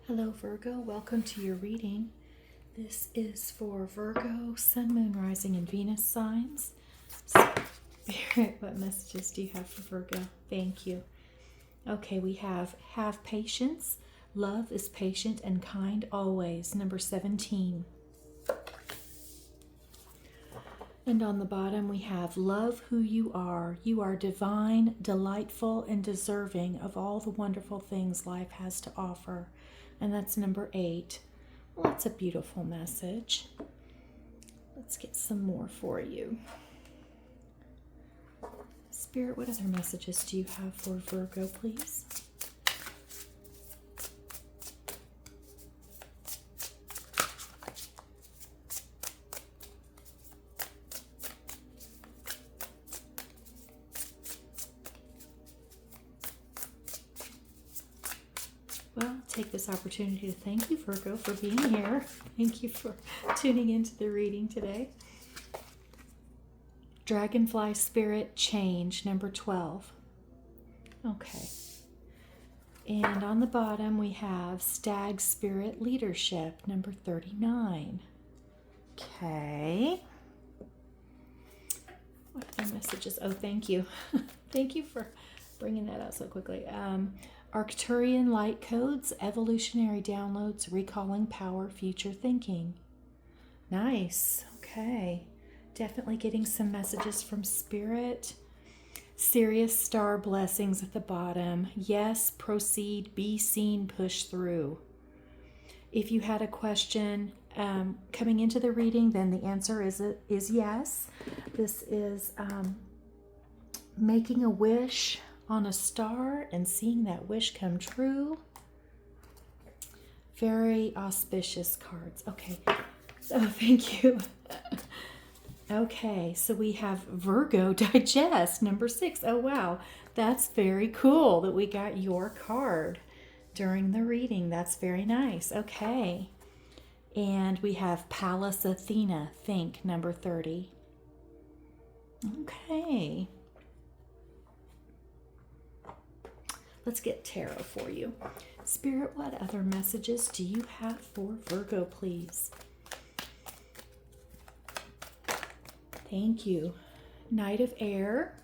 Hello Virgo, welcome to your reading. This is for Virgo, Sun, Moon, Rising, and Venus signs. Spirit, what messages do you have for Virgo? Thank you. Okay, we have patience. Love is patient and kind always, number 17. And on the bottom we have love who you are. You are divine, delightful, and deserving of all the wonderful things life has to offer. And that's number 8. Well, that's a beautiful message. Let's get some more for you. Spirit, what other messages do you have for Virgo, please? Well, take this opportunity to thank you, Virgo, for being here. Thank you for tuning into the reading today. Dragonfly Spirit Change, number 12. Okay. And on the bottom, we have Stag Spirit Leadership, number 39. Okay. What other messages? Oh, thank you. Thank you for bringing that out so quickly. Arcturian Light Codes, Evolutionary Downloads, Recalling Power, Future Thinking. Nice. Okay. Definitely getting some messages from Spirit. Sirius Star Blessings at the bottom. Yes, proceed, be seen, push through. If you had a question coming into the reading, then the answer is yes. This is making a wish on a star and seeing that wish come true. Very auspicious cards. Okay. Oh, thank you. Okay, so we have Virgo Digest, number 6. Oh, wow. That's very cool that we got your card during the reading. That's very nice. Okay. And we have Pallas Athena, Think, number 30. Okay. Let's get tarot for you. Spirit, what other messages do you have for Virgo, please? Thank you. Knight of Air.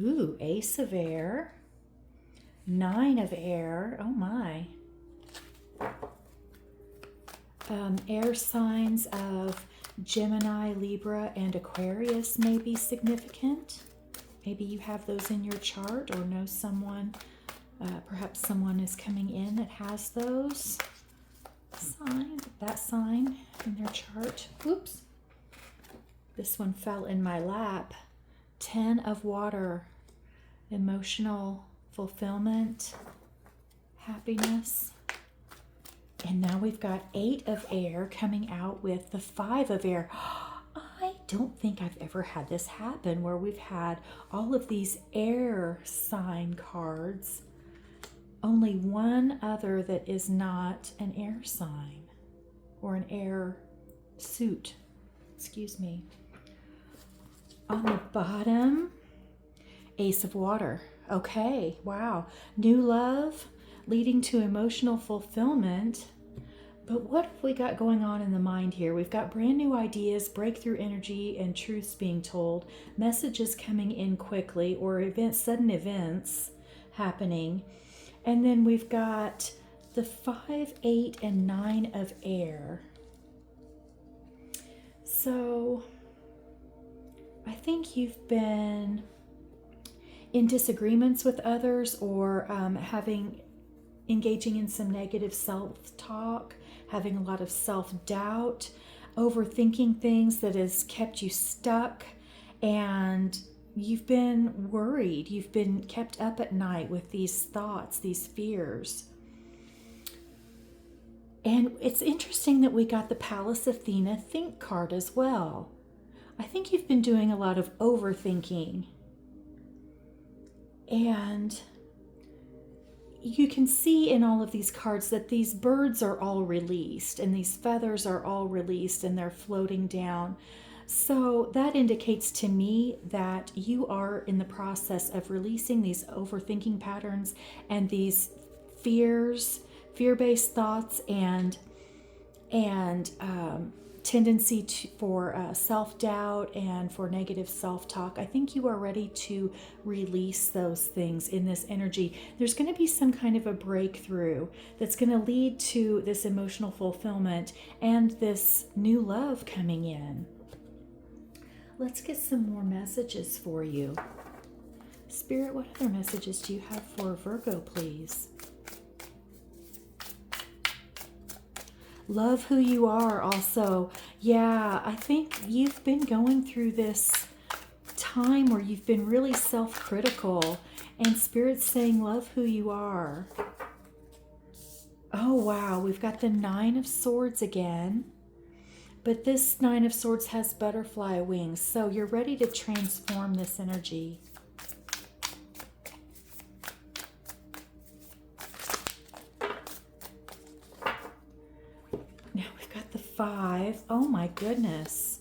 Ooh, Ace of Air. 9 of Air. Oh my. Air signs of Gemini, Libra, and Aquarius may be significant. Maybe you have those in your chart or know someone, perhaps someone is coming in that has that sign in their chart. Oops. This one fell in my lap. 10 of Water, emotional fulfillment, happiness. And now we've got 8 of Air coming out with the 5 of Air. I don't think I've ever had this happen where we've had all of these air sign cards. Only one other that is not an air sign or an air suit. Excuse me. On the bottom, Ace of Water. Okay, wow. New love leading to emotional fulfillment. But what have we got going on in the mind here? We've got brand new ideas, breakthrough energy, and truths being told, messages coming in quickly, or sudden events happening. And then we've got the 5, 8, and 9 of Air. So I think you've been in disagreements with others or engaging in some negative self-talk, having a lot of self-doubt, overthinking things that has kept you stuck, and you've been worried. You've been kept up at night with these thoughts, these fears. And it's interesting that we got the Pallas Athena Think card as well. I think you've been doing a lot of overthinking. And you can see in all of these cards that these birds are all released and these feathers are all released and they're floating down. So that indicates to me that you are in the process of releasing these overthinking patterns and these fear-based thoughts and tendency for self-doubt and for negative self-talk. I think you are ready to release those things in this energy. There's going to be some kind of a breakthrough that's going to lead to this emotional fulfillment and this new love coming in. Let's get some more messages for you. Spirit, what other messages do you have for Virgo, please? Love who you are also. Yeah, I think you've been going through this time where you've been really self-critical, and Spirit's saying love who you are. Oh, wow. We've got the Nine of Swords again. But this Nine of Swords has butterfly wings, so you're ready to transform this energy. Now we've got the Five. Oh my goodness.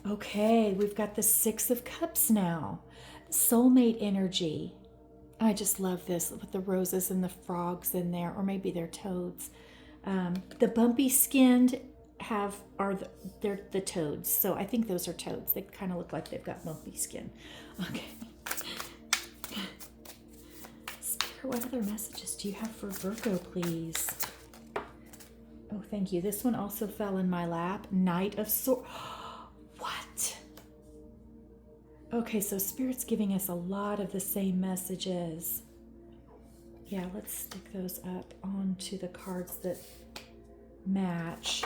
Okay, we've got the Six of Cups now. Soulmate energy. I just love this with the roses and the frogs in there, or maybe they're toads. The bumpy skinned they're the toads, so I think those are toads. They kind of look like they've got bumpy skin. Okay. Spirit, what other messages do you have for Virgo, please? Oh, thank you. This one also fell in my lap. Knight of Swords. What? Okay, so Spirit's giving us a lot of the same messages. Yeah, let's stick those up onto the cards that match.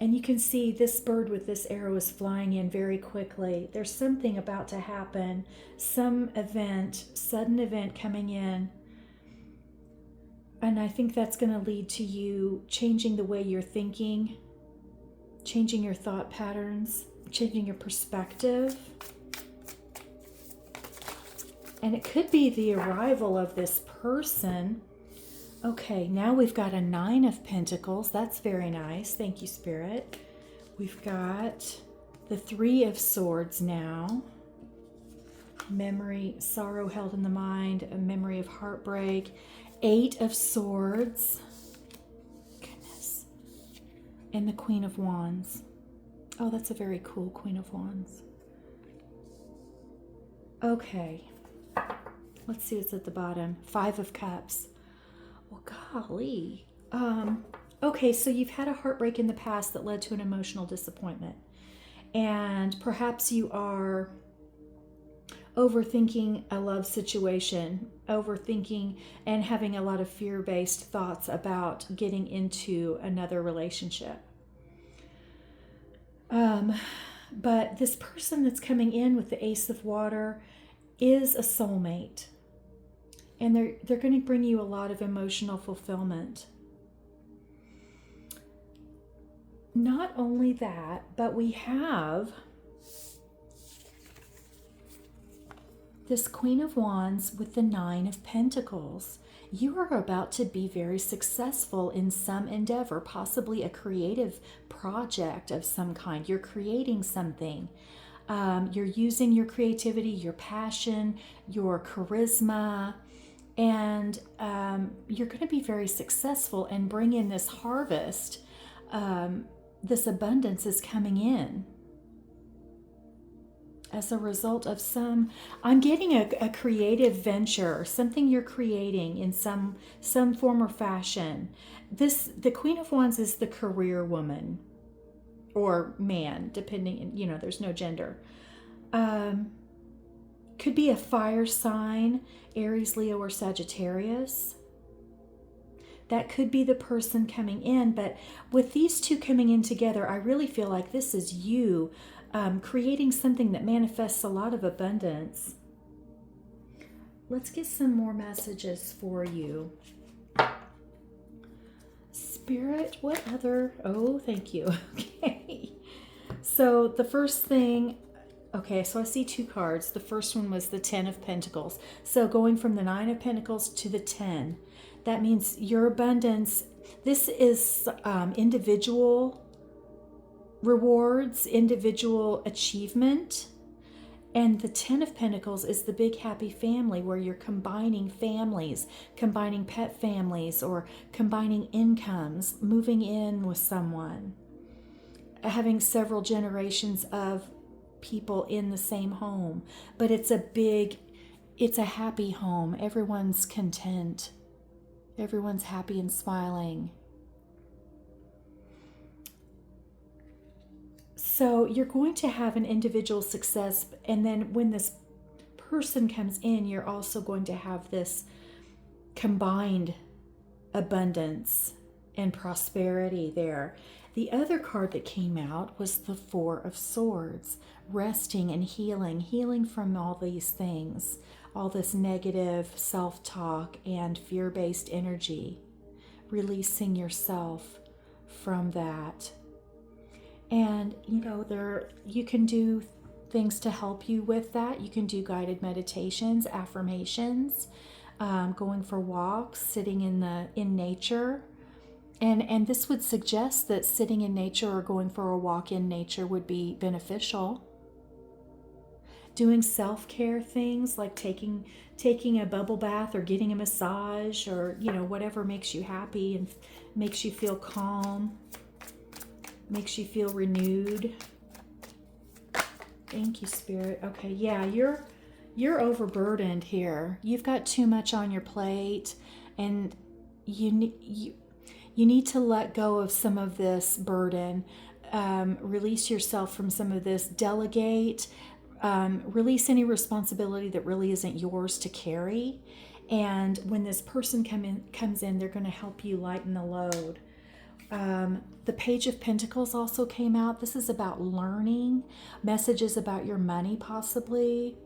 And you can see this bird with this arrow is flying in very quickly. There's something about to happen, some event, sudden event coming in. And I think that's going to lead to you changing the way you're thinking, changing your thought patterns, changing your perspective. And it could be the arrival of this person. Okay, now we've got a Nine of Pentacles. That's very nice. Thank you, Spirit. We've got the Three of Swords now. Memory, sorrow held in the mind, a memory of heartbreak. Eight of Swords. Goodness. And the Queen of Wands. Oh, that's a very cool Queen of Wands. Okay. Let's see what's at the bottom. Five of Cups. Well, golly. Okay, so you've had a heartbreak in the past that led to an emotional disappointment. And perhaps you are overthinking a love situation, overthinking and having a lot of fear-based thoughts about getting into another relationship. But this person that's coming in with the Ace of Water is a soulmate. And they're going to bring you a lot of emotional fulfillment. Not only that, but we have this Queen of Wands with the Nine of Pentacles. You are about to be very successful in some endeavor, possibly a creative project of some kind. You're creating something. You're using your creativity, your passion, your charisma, and you're going to be very successful and bring in this harvest. This abundance is coming in as a result of I'm getting a creative venture, something you're creating in some form or fashion. The Queen of Wands is the career woman or man, depending, there's no gender. Could be a fire sign, Aries, Leo, or Sagittarius. That could be the person coming in, but with these two coming in together, I really feel like this is you creating something that manifests a lot of abundance. Let's get some more messages for you. Spirit, what other... Oh, thank you. Okay. So the first thing, okay, so I see two cards. The first one was the 10 of Pentacles. So going from the 9 of Pentacles to the 10, that means your abundance. This is individual rewards, individual achievement. And the 10 of Pentacles is the big happy family, where you're combining families, combining pet families, or combining incomes, moving in with someone, having several generations of people in the same home. But it's a happy home. Everyone's content. Everyone's happy and smiling. So you're going to have an individual success, and then when this person comes in, you're also going to have this combined abundance and prosperity there. The other card that came out was the 4 of Swords, resting and healing from all these things, all this negative self-talk and fear-based energy, releasing yourself from that. And, you can do things to help you with that. You can do guided meditations, affirmations, going for walks, sitting in nature. And this would suggest that sitting in nature or going for a walk in nature would be beneficial. Doing self-care things like taking a bubble bath or getting a massage, or, whatever makes you happy and makes you feel calm. Makes you feel renewed. Thank you, Spirit. Okay, yeah, you're overburdened here. You've got too much on your plate, and you need to let go of some of this burden. Release yourself from some of this. Delegate. Release any responsibility that really isn't yours to carry. And when this person comes in, they're going to help you lighten the load. The Page of Pentacles also came out. This is about learning, messages about your money possibly,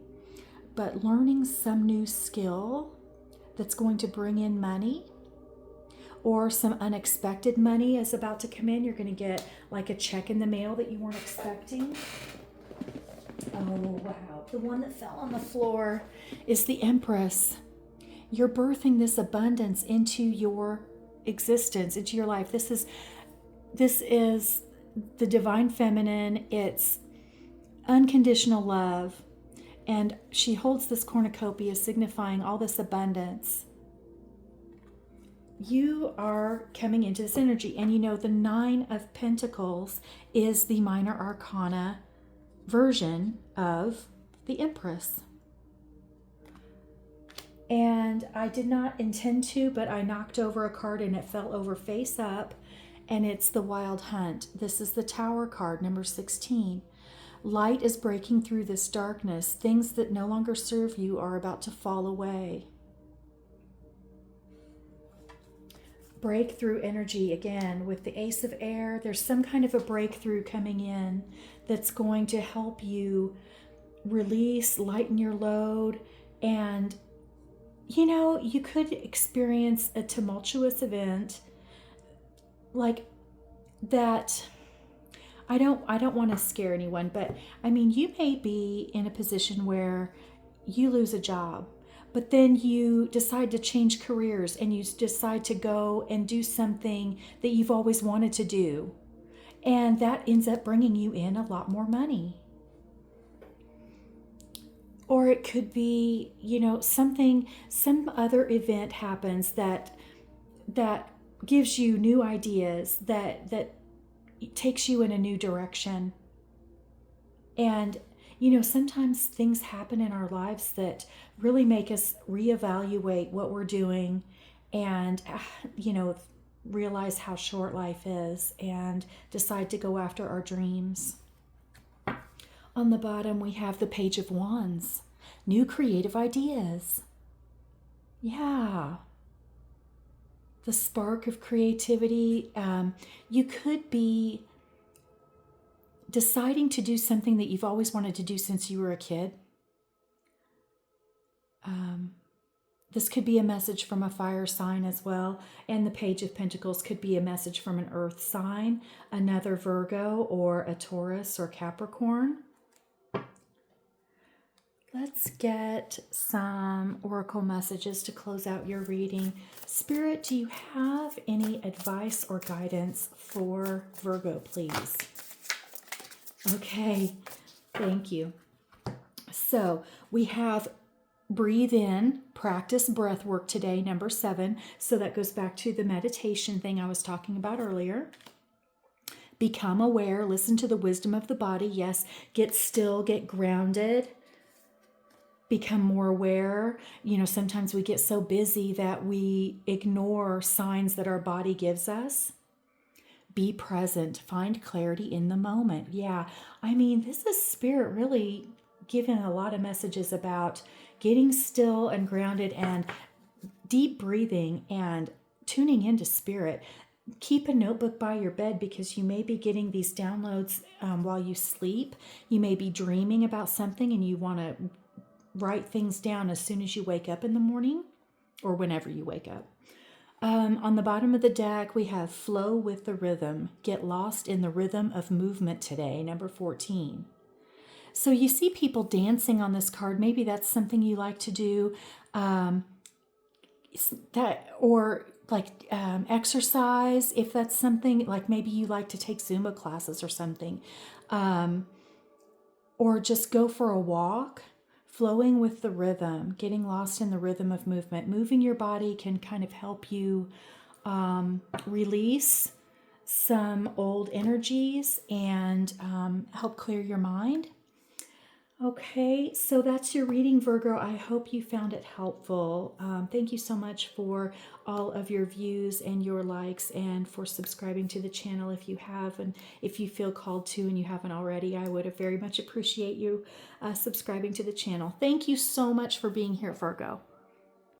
but learning some new skill that's going to bring in money, or some unexpected money is about to come in. You're going to get like a check in the mail that you weren't expecting. Oh, wow. The one that fell on the floor is the Empress. You're birthing this abundance into your existence, into your life. This is the divine feminine. It's unconditional love, and she holds this cornucopia signifying all this abundance. You are coming into this energy, and the 9 of Pentacles is the minor arcana version of the Empress. And I did not intend to, but I knocked over a card and it fell over face up, and it's the Wild Hunt. This is the Tower card, number 16. Light is breaking through this darkness. Things that no longer serve you are about to fall away. Breakthrough energy again with the Ace of Air. There's some kind of a breakthrough coming in that's going to help you release, lighten your load, and you could experience a tumultuous event like that. I don't want to scare anyone, but you may be in a position where you lose a job, but then you decide to change careers and you decide to go and do something that you've always wanted to do. And that ends up bringing you in a lot more money. Or it could be, some other event happens that gives you new ideas, that takes you in a new direction. And, sometimes things happen in our lives that really make us reevaluate what we're doing and, realize how short life is and decide to go after our dreams. On the bottom, we have the Page of Wands. New creative ideas. Yeah. The spark of creativity. You could be deciding to do something that you've always wanted to do since you were a kid. This could be a message from a fire sign as well. And the Page of Pentacles could be a message from an earth sign, another Virgo or a Taurus or Capricorn. Let's get some oracle messages to close out your reading. Spirit, do you have any advice or guidance for Virgo, please? Okay, thank you. So we have breathe in, practice breath work today, number 7. So that goes back to the meditation thing I was talking about earlier. Become aware, listen to the wisdom of the body. Yes, get still, get grounded. Become more aware. You know, sometimes we get so busy that we ignore signs that our body gives us. Be present. Find clarity in the moment. Yeah, I mean, this is Spirit really giving a lot of messages about getting still and grounded and deep breathing and tuning into Spirit. Keep a notebook by your bed because you may be getting these downloads while you sleep. You may be dreaming about something and you want to write things down as soon as you wake up in the morning or whenever you wake up. On the bottom of the deck, we have flow with the rhythm. Get lost in the rhythm of movement today, number 14. So you see people dancing on this card. Maybe that's something you like to do. Exercise, if that's something, like maybe you like to take Zumba classes or something. Or just go for a walk. Flowing with the rhythm, getting lost in the rhythm of movement. Moving your body can kind of help you release some old energies and help clear your mind. Okay, so that's your reading, Virgo. I hope you found it helpful. Thank you so much for all of your views and your likes and for subscribing to the channel if you have, and if you feel called to and you haven't already, I would very much appreciate you subscribing to the channel. Thank you so much for being here, Virgo.